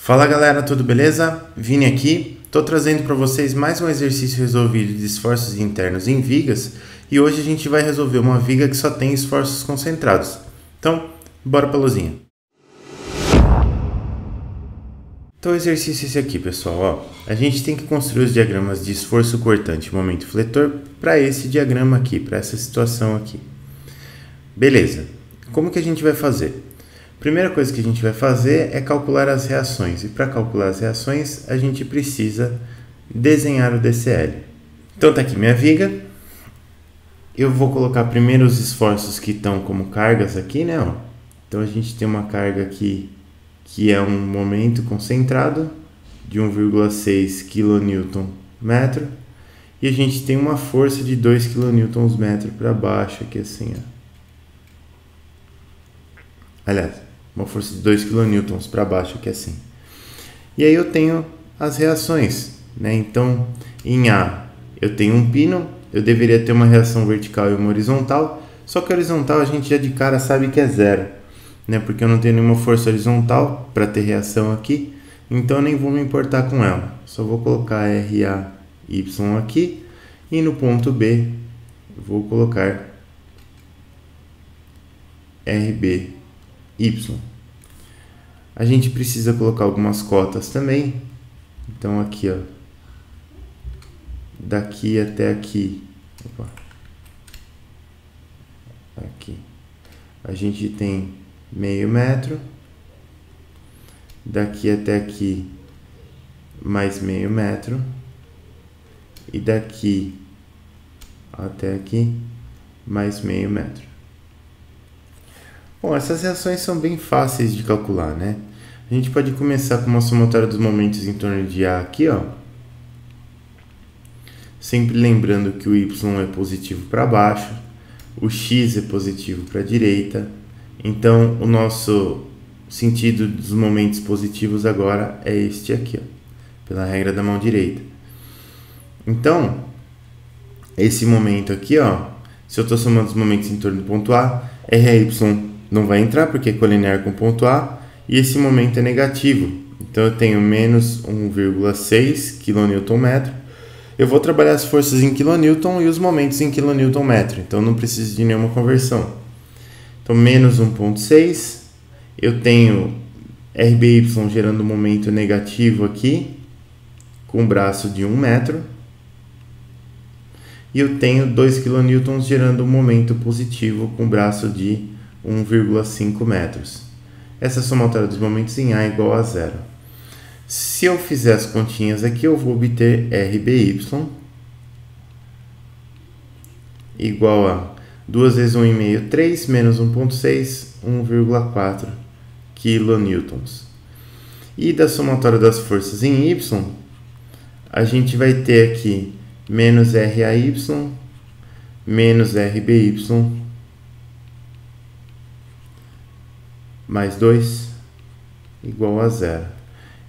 Fala galera, tudo beleza? Vini aqui, estou trazendo para vocês mais um exercício resolvido de esforços internos em vigas e hoje a gente vai resolver uma viga que só tem esforços concentrados. Então, bora pra luzinha. Então o exercício é esse aqui, pessoal. A gente tem que construir os diagramas de esforço cortante e momento fletor para esse diagrama aqui, para essa situação aqui. Beleza, como que a gente vai fazer? Primeira coisa que a gente vai fazer é calcular as reações. E para calcular as reações, a gente precisa desenhar o DCL. Então tá aqui minha viga. Eu vou colocar primeiro os esforços que estão como cargas aqui, né? Então a gente tem uma carga aqui que é um momento concentrado de 1,6 kNm. E a gente tem uma força de 2 kNm para baixo aqui assim, ó. Aliás, uma força de 2 kN para baixo aqui assim. E aí eu tenho as reações, né? Então, em A eu tenho um pino, eu deveria ter uma reação vertical e uma horizontal, só que a horizontal a gente já de cara sabe que é zero, né? Porque eu não tenho nenhuma força horizontal para ter reação aqui, então eu nem vou me importar com ela. Só vou colocar RAY aqui e no ponto B eu vou colocar RBY. A gente precisa colocar algumas cotas também. Então aqui, ó, daqui até aqui, aqui, a gente tem meio metro. Daqui até aqui, mais meio metro. E daqui até aqui, mais meio metro. Bom, essas reações são bem fáceis de calcular, né? A gente pode começar com uma somatória dos momentos em torno de A aqui, ó. Sempre lembrando que o Y é positivo para baixo, o X é positivo para a direita. Então, o nosso sentido dos momentos positivos agora é este aqui, ó, pela regra da mão direita. Então, esse momento aqui, ó, se eu estou somando os momentos em torno do ponto A, RY não vai entrar porque é colinear com o ponto A, e esse momento é negativo. Então eu tenho menos 1,6 kNm. Eu vou trabalhar as forças em kN e os momentos em kNm, então não preciso de nenhuma conversão. Então menos 1,6, eu tenho RBY gerando um momento negativo aqui, com um braço de 1 metro. E eu tenho 2 kN gerando um momento positivo com um braço de 1,5 metros. Essa somatória dos momentos em A é igual a zero. Se eu fizer as continhas aqui, eu vou obter RBY igual a 2 vezes 1,5, 3, menos 1,6, 1,4 kN. E da somatória das forças em Y, a gente vai ter aqui menos RAY, menos RBY, mais 2, igual a zero.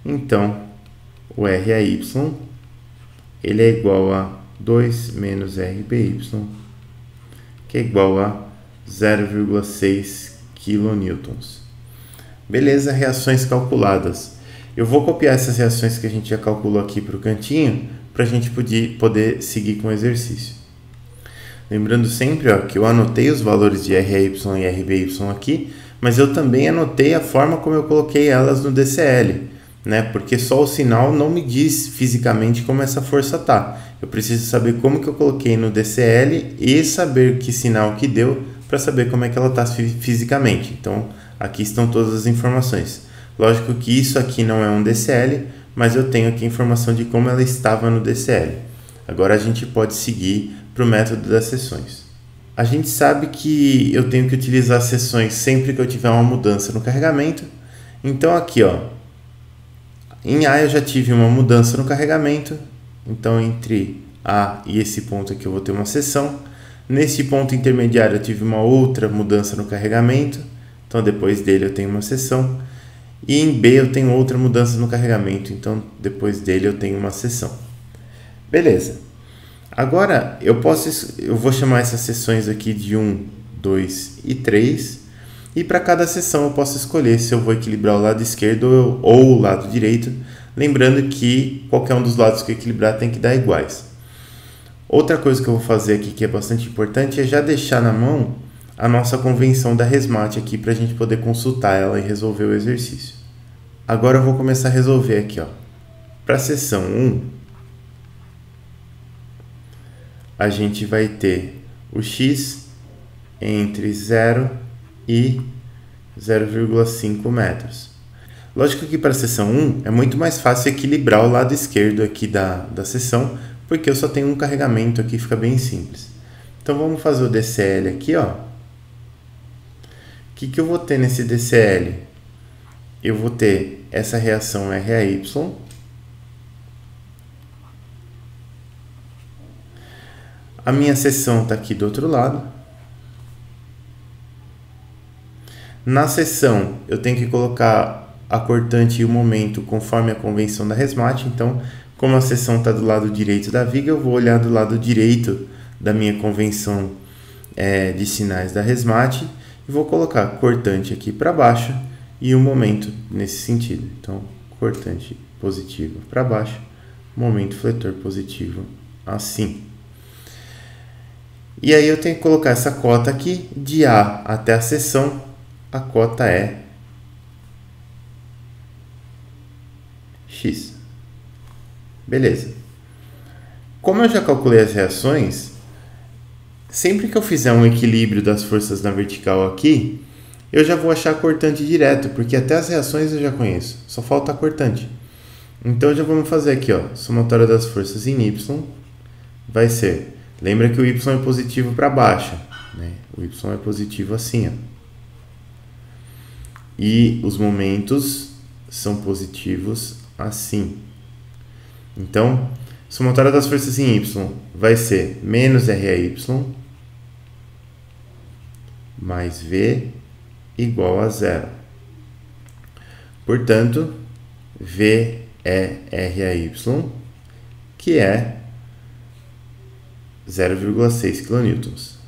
Então, o RAY, ele é igual a 2 menos RBY, que é igual a 0,6 kN. Beleza, reações calculadas. Eu vou copiar essas reações que a gente já calculou aqui para o cantinho, para a gente poder seguir com o exercício. Lembrando sempre, ó, que eu anotei os valores de RAY e RBY aqui, mas eu também anotei a forma como eu coloquei elas no DCL, né? Porque só o sinal não me diz fisicamente como essa força tá. Eu preciso saber como que eu coloquei no DCL e saber que sinal que deu para saber como é que ela está fisicamente. Então, aqui estão todas as informações. Lógico que isso aqui não é um DCL, mas eu tenho aqui a informação de como ela estava no DCL. Agora a gente pode seguir para o método das seções. A gente sabe que eu tenho que utilizar as seções sempre que eu tiver uma mudança no carregamento. Então aqui, ó, em A eu já tive uma mudança no carregamento. Então entre A e esse ponto aqui eu vou ter uma seção. Nesse ponto intermediário eu tive uma outra mudança no carregamento. Então depois dele eu tenho uma seção. E em B eu tenho outra mudança no carregamento. Então depois dele eu tenho uma seção. Beleza. Agora eu vou chamar essas seções aqui de 1, 2 e 3. E para cada seção eu posso escolher se eu vou equilibrar o lado esquerdo ou o lado direito, lembrando que qualquer um dos lados que eu equilibrar tem que dar iguais. Outra coisa que eu vou fazer aqui que é bastante importante é já deixar na mão a nossa convenção da RESMAT aqui para a gente poder consultar ela e resolver o exercício. Agora eu vou começar a resolver aqui, ó. Para a seção 1, a gente vai ter o x entre 0 e 0,5 metros. Lógico que para a seção 1 é muito mais fácil equilibrar o lado esquerdo aqui da seção, porque eu só tenho um carregamento aqui, fica bem simples. Então vamos fazer o DCL aqui, ó. O que eu vou ter nesse DCL? Eu vou ter essa reação RAY, a minha seção está aqui do outro lado. Na seção, eu tenho que colocar a cortante e o momento conforme a convenção da RESMAT. Então, como a seção está do lado direito da viga, eu vou olhar do lado direito da minha convenção de sinais da RESMAT e vou colocar cortante aqui para baixo e o momento nesse sentido. Então, cortante positivo para baixo, momento fletor positivo assim. E aí eu tenho que colocar essa cota aqui, de A até a seção, a cota é X. Beleza. Como eu já calculei as reações, sempre que eu fizer um equilíbrio das forças na vertical aqui, eu já vou achar a cortante direto, porque até as reações eu já conheço, só falta a cortante. Então já vamos fazer aqui, ó, somatória das forças em Y vai ser, lembra que o Y é positivo para baixo, né? O Y é positivo assim, ó. E os momentos são positivos assim. Então, somatória das forças em Y vai ser menos RAY mais V igual a zero. Portanto, V é RAY, que é 0,6 kN.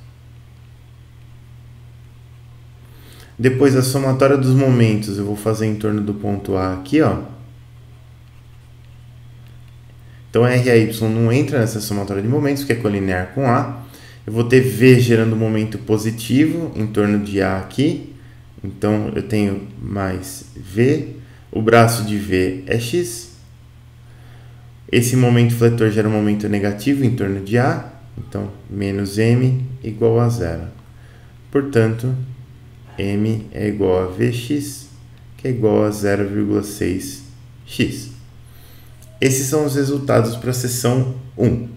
Depois a somatória dos momentos eu vou fazer em torno do ponto A aqui, ó. Então RAY não entra nessa somatória de momentos, que é colinear com A. Eu vou ter V gerando momento positivo em torno de A aqui. Então eu tenho mais V. O braço de V é X. Esse momento fletor gera um momento negativo em torno de A. Então menos M igual a zero. Portanto, M é igual a Vx, que é igual a 0,6x. Esses são os resultados para a seção 1.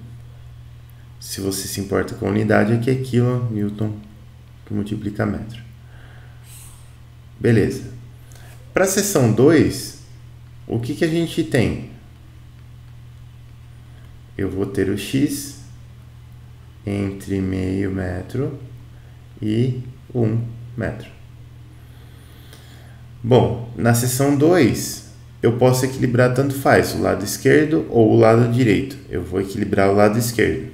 Se você se importa com a unidade, aqui é kN que multiplica metro. Beleza. Para a seção 2, o que a gente tem? Eu vou ter o x entre meio metro e 1 metro. Bom, na seção 2, eu posso equilibrar tanto faz, o lado esquerdo ou o lado direito. Eu vou equilibrar o lado esquerdo.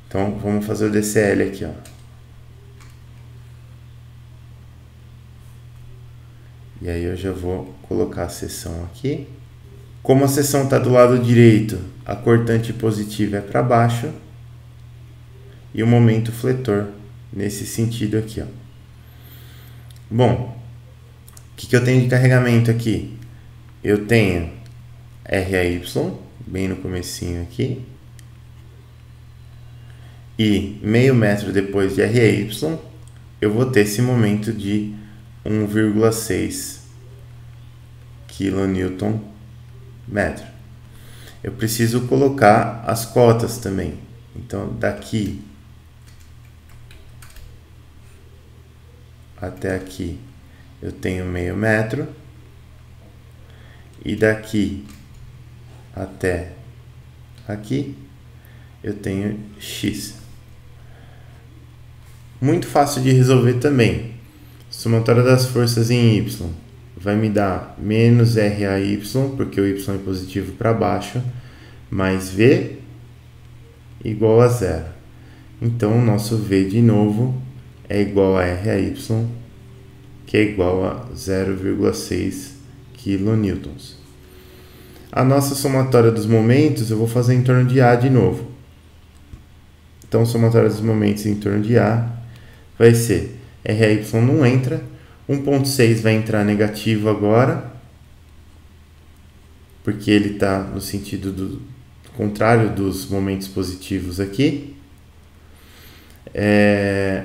Então, vamos fazer o DCL aqui, ó. E aí eu já vou colocar a seção aqui. Como a seção está do lado direito, a cortante positiva é para baixo e o momento fletor nesse sentido aqui, ó. Bom, o que eu tenho de carregamento aqui? Eu tenho RAY, bem no comecinho aqui, e meio metro depois de RAY, eu vou ter esse momento de 1,6 kN metro. Eu preciso colocar as cotas também. Então, daqui até aqui eu tenho meio metro e daqui até aqui eu tenho X. Muito fácil de resolver também. Somatória das forças em Y vai me dar menos RAY, porque o Y é positivo para baixo, mais V igual a zero. Então, o nosso V de novo é igual a RAY, que é igual a 0,6 kN. A nossa somatória dos momentos eu vou fazer em torno de A de novo. Então, somatória dos momentos em torno de A vai ser RAY não entra, 1,6 vai entrar negativo agora, porque ele está no sentido contrário dos momentos positivos aqui.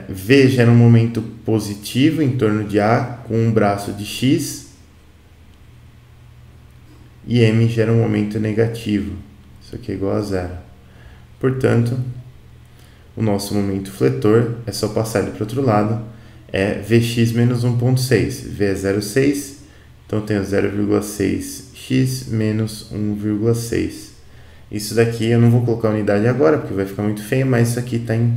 V gera um momento positivo em torno de A com um braço de X, e M gera um momento negativo, isso aqui é igual a zero. Portanto, o nosso momento fletor é só passar ele para o outro lado, é Vx menos 1,6, V é 0,6, então eu tenho 0,6x menos 1,6. Isso daqui eu não vou colocar unidade agora, porque vai ficar muito feio, mas isso aqui está em,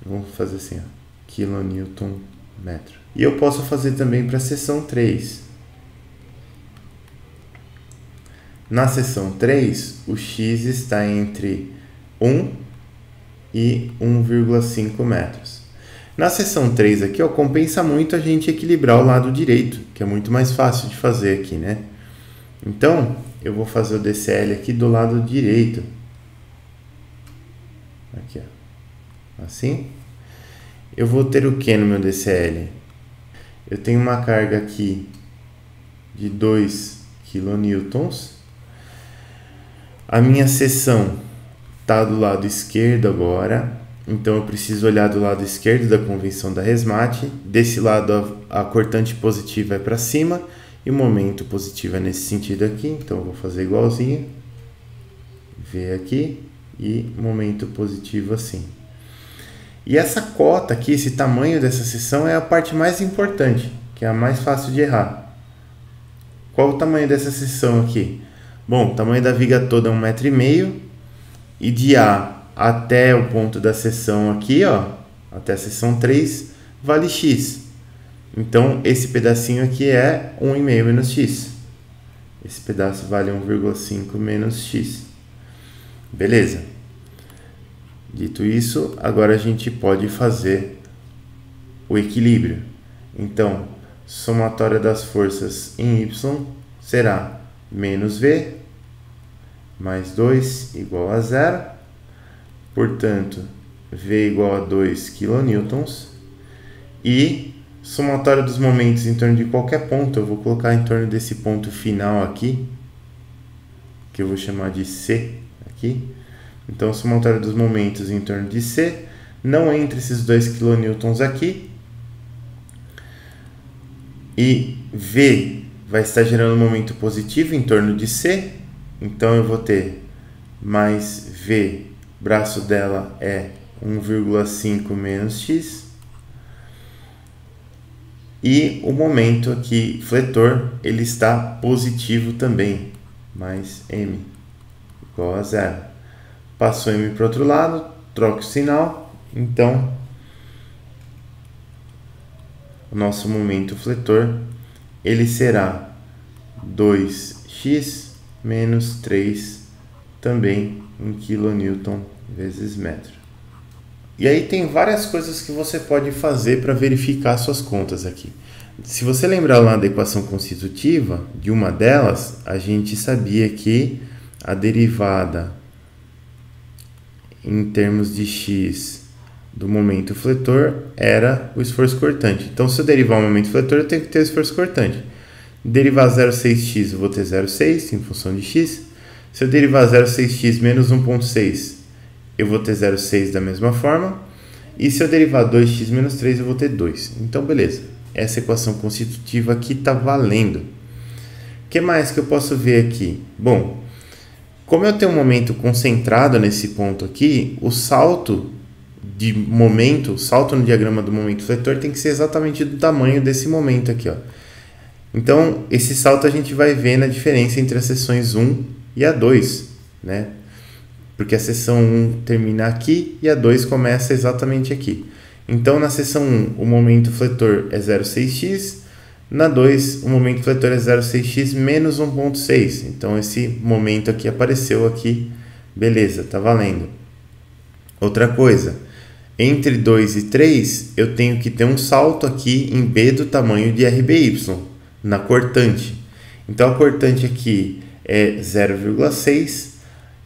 vamos fazer assim, ó, kN/metro. E eu posso fazer também para a seção 3. Na seção 3, o x está entre 1 e 1,5 metros. Na seção 3 aqui, ó, compensa muito a gente equilibrar o lado direito, que é muito mais fácil de fazer aqui, né? Então, eu vou fazer o DCL aqui do lado direito. Aqui, ó. Assim. Eu vou ter o que no meu DCL? Eu tenho uma carga aqui de 2 kN. A minha seção está do lado esquerdo agora, então eu preciso olhar do lado esquerdo da convenção da Resmate. Desse lado a cortante positiva é para cima e o momento positivo é nesse sentido aqui, então eu vou fazer igualzinho. V aqui e momento positivo assim. E essa cota aqui, esse tamanho dessa seção é a parte mais importante, que é a mais fácil de errar. Qual o tamanho dessa seção aqui? Bom, o tamanho da viga toda é 1,5 m e de A até o ponto da seção aqui, ó, até a seção 3, vale x. Então, esse pedacinho aqui é 1,5 menos x. Esse pedaço vale 1,5 menos x. Beleza. Dito isso, agora a gente pode fazer o equilíbrio. Então, somatória das forças em y será menos V mais 2 igual a 0. Portanto, V igual a 2 kN. E somatória dos momentos em torno de qualquer ponto, eu vou colocar em torno desse ponto final aqui, que eu vou chamar de C aqui. Então, somatória dos momentos em torno de C, não entre esses 2 kN aqui. E V vai estar gerando um momento positivo em torno de C. Então, eu vou ter mais V, braço dela é 1,5 menos x. E o momento aqui, fletor, ele está positivo também, mais M igual a 0. Passou M para o outro lado, troca o sinal, então o nosso momento fletor ele será 2x menos 3, também em kN vezes metro. E aí tem várias coisas que você pode fazer para verificar suas contas aqui. Se você lembrar lá da equação constitutiva, de uma delas, a gente sabia que a derivada em termos de x do momento fletor era o esforço cortante. Então, se eu derivar o momento fletor, eu tenho que ter o esforço cortante. Derivar 0,6x, eu vou ter 0,6 em função de x. Se eu derivar 0,6x menos 1,6, eu vou ter 0,6 da mesma forma. E se eu derivar 2x menos 3, eu vou ter 2. Então, beleza. Essa equação constitutiva aqui está valendo. O que mais que eu posso ver aqui? Bom, como eu tenho um momento concentrado nesse ponto aqui, o salto de momento, o salto no diagrama do momento fletor tem que ser exatamente do tamanho desse momento aqui, ó. Então, esse salto a gente vai ver na diferença entre as seções 1 e a 2, né? Porque a seção 1 termina aqui e a 2 começa exatamente aqui. Então, na seção 1, o momento fletor é 0,6x. Na 2, o momento fletor é 0,6x menos 1,6. Então, esse momento aqui apareceu aqui. Beleza, tá valendo. Outra coisa, entre 2 e 3, eu tenho que ter um salto aqui em B do tamanho de RBY, na cortante. Então, a cortante aqui é 0,6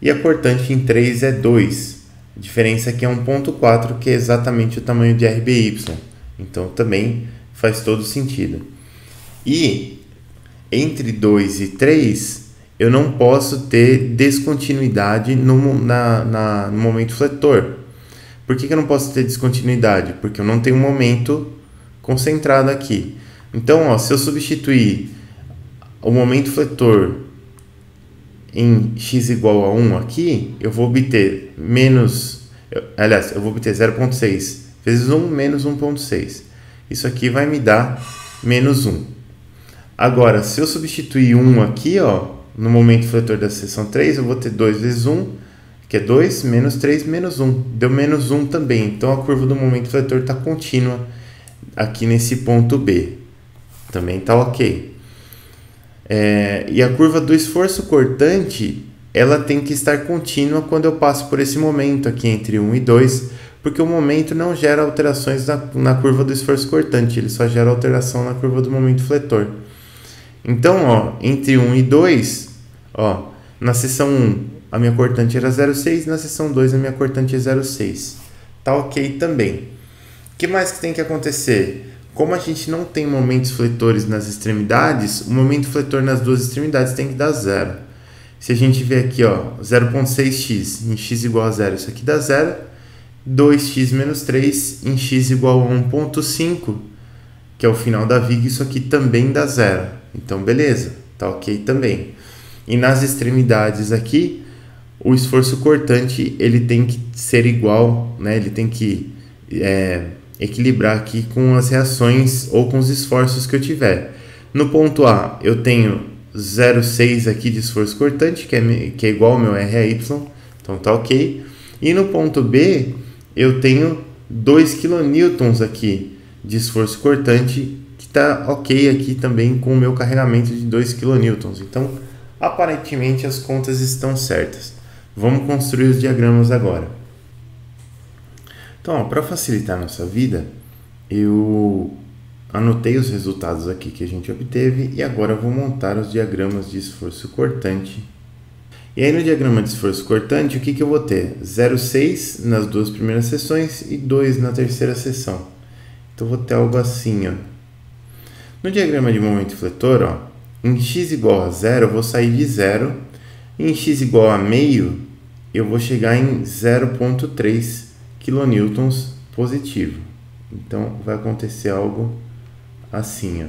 e a cortante em 3 é 2. A diferença aqui é 1,4, que é exatamente o tamanho de RBY. Então, também faz todo sentido. E entre 2 e 3, eu não posso ter descontinuidade no momento fletor. Por que eu não posso ter descontinuidade? Porque eu não tenho um momento concentrado aqui. Então, se eu substituir o momento fletor em x igual a 1 aqui, eu vou obter eu vou obter 0,6 vezes 1 menos 1,6. Isso aqui vai me dar menos 1. Agora, se eu substituir 1 aqui, no momento fletor da seção 3, eu vou ter 2 vezes 1, que é 2, menos 3, menos 1. Deu menos 1 também. Então, a curva do momento fletor está contínua aqui nesse ponto B. Também está ok. E a curva do esforço cortante, ela tem que estar contínua quando eu passo por esse momento aqui entre 1 e 2, porque o momento não gera alterações na curva do esforço cortante, ele só gera alteração na curva do momento fletor. Então, entre 1 e 2, na seção 1 a minha cortante era 0,6, na seção 2 a minha cortante é 0,6. Tá ok também. O que mais que tem que acontecer? Como a gente não tem momentos fletores nas extremidades, o momento fletor nas duas extremidades tem que dar 0. Se a gente ver aqui, 0,6x em x igual a 0, isso aqui dá 0. 2x menos 3 em x igual a 1,5, que é o final da viga, isso aqui também dá 0. Então, beleza, tá ok também. E nas extremidades aqui, o esforço cortante ele tem que ser igual, né? Ele tem que equilibrar aqui com as reações ou com os esforços que eu tiver. No ponto A, eu tenho 0,6 aqui de esforço cortante, que é igual ao meu RAY, então tá ok. E no ponto B, eu tenho 2 kN aqui de esforço cortante, que está ok aqui também com o meu carregamento de 2 kN. Então, aparentemente as contas estão certas. Vamos construir os diagramas agora. Então, para facilitar a nossa vida, eu anotei os resultados aqui que a gente obteve e agora eu vou montar os diagramas de esforço cortante. E aí no diagrama de esforço cortante, o que eu vou ter? 0,6 nas duas primeiras seções e 2 na terceira seção. Então, eu vou ter algo assim, No diagrama de momento fletor, em x igual a 0, eu vou sair de 0. Em x igual a meio, eu vou chegar em 0,3 kN positivo. Então, vai acontecer algo assim,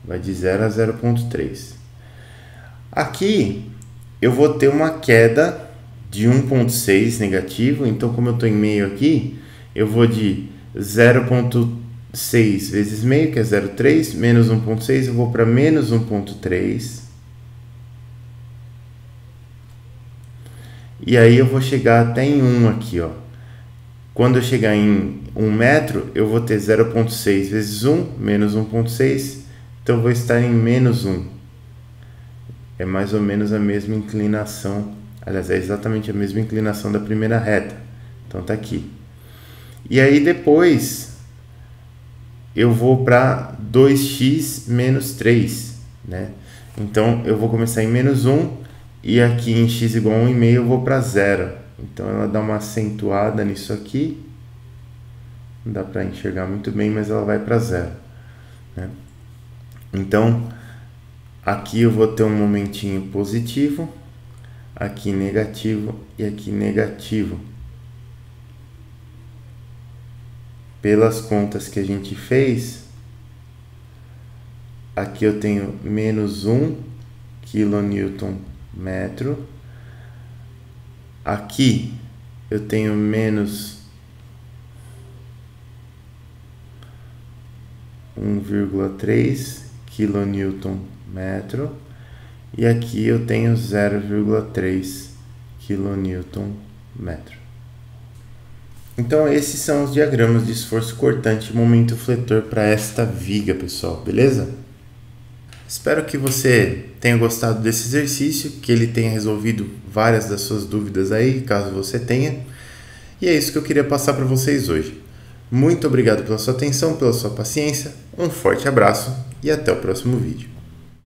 Vai de 0 a 0,3. Aqui, eu vou ter uma queda de 1,6 negativo. Então, como eu estou em meio aqui, eu vou de 0,6 vezes meio, que é 0,3, menos 1,6, eu vou para menos 1,3. E aí eu vou chegar até em 1 aqui, Quando eu chegar em 1 metro, eu vou ter 0,6 vezes 1, menos 1,6. Então, eu vou estar em menos 1. É mais ou menos a mesma inclinação. Aliás, é exatamente a mesma inclinação da primeira reta. Então, tá aqui. E aí, depois, eu vou para 2x menos 3, né? Então, eu vou começar em menos 1. E aqui em x igual a 1,5 eu vou para 0. Então, ela dá uma acentuada nisso aqui. Não dá para enxergar muito bem, mas ela vai para 0, né? Então, aqui eu vou ter um momentinho positivo, aqui negativo e aqui negativo. Pelas contas que a gente fez, aqui eu tenho menos 1 kN/metro. Aqui eu tenho menos 1,3 kN/metro. E aqui eu tenho 0,3 kN/metro. Então, esses são os diagramas de esforço cortante e momento fletor para esta viga, pessoal, beleza? Espero que você tenha gostado desse exercício, que ele tenha resolvido várias das suas dúvidas aí, caso você tenha. E é isso que eu queria passar para vocês hoje. Muito obrigado pela sua atenção, pela sua paciência, um forte abraço e até o próximo vídeo.